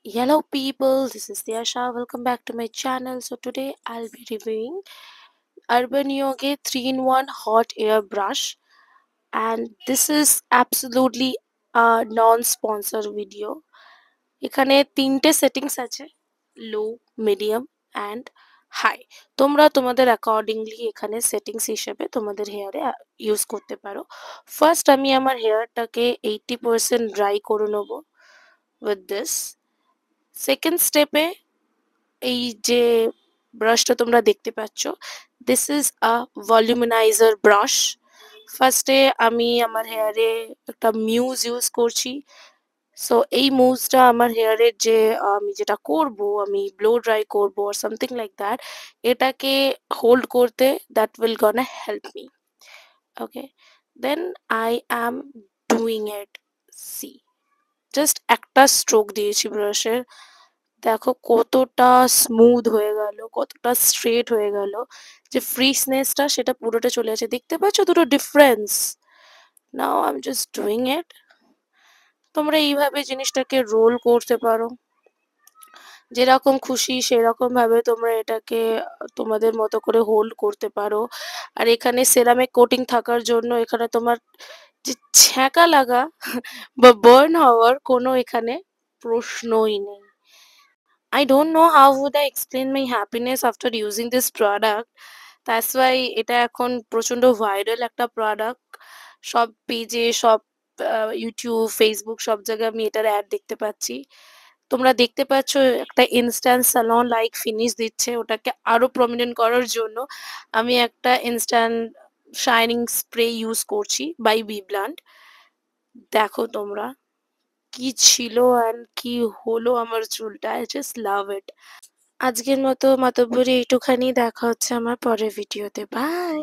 Hello people, this is Diyasha. Welcome back to my channel. So today I'll be reviewing Urban Yoga 3-in-1 Hot Air Brush, and this is absolutely a non-sponsor video. এখানে তিনটে settings আছে, লো, medium and high. তোমরা তোমাদের accordingly এখানে settings হিসেবে তোমাদের হেয়ারে use করতে পারো। ফার্স্ট আমি আমার হেয়ারটাকে 80% ড্রাই করে নেবো উইথ দিস। সেকেন্ড স্টেপে এই যে ব্রাশটা তোমরা দেখতে পাচ্ছ, দিস ইজ আ ভলিউমিনাইজার ব্রাশ। ফার্স্টে আমি আমার হেয়ারে একটা মিউজ ইউজ করছি। সো এই মুভসটা আমার হেয়ারের যে আমি যেটা করব, আমি ব্লো ড্রাই করব আর সামথিং লাইক দ্যাট, এটাকে হোল্ড করতে that will gonna help me. Okay, then I am doing it. See, just একটা স্ট্রোক দিয়েছি ব্রাশের, দেখো কতটা স্মুথ হয়ে গেল, কতটা স্ট্রেট হয়ে গেল, যে ফ্রিসনেসটা সেটা পুরোটা চলে আসে। দেখতে পাচ্ছ দুটো difference? Now I am just doing it. তোমরা এইভাবে জিনিসটাকে রোল করতে পারো, যেরকম খুশি সেরকম ভাবে তোমরা এটাকে তোমাদের মতো করে হোল্ড করতে পারো। আর এখানে সেরামিক কোটিং থাকার জন্য এখানে তোমার যে ছ্যাঁকা লাগা বা বার্ন হওয়ার কোনো এখানে প্রশ্নই নেই। I don't know how would I explain my happiness after using this product. That's why এটা এখন প্রচন্ড ভাইরাল একটা প্রোডাক্ট। সব পেজে, সব ইউটিউব, ফেসবুক সব জায়গায় আমি এটার অ্যাড দেখতে পাচ্ছি। তোমরা দেখতে পাচ্ছ একটা ইনস্ট্যান্ট স্যালন লাইক ফিনিশ দিচ্ছে। ওটাকে আরো প্রমিনেন্ট করার জন্য আমি একটা ইনস্ট্যান্ট শাইনিং স্প্রে ইউজ করছি বাই বিব্লান্ট। দেখো তোমরা কি ছিল অ্যান্ড কি হলো আমার চুলটা। আই জাস্ট লাভ ইট। আজকের মতো মাতব্বরি এইটুখানি। দেখা হচ্ছে আমার পরের ভিডিওতে। বাই।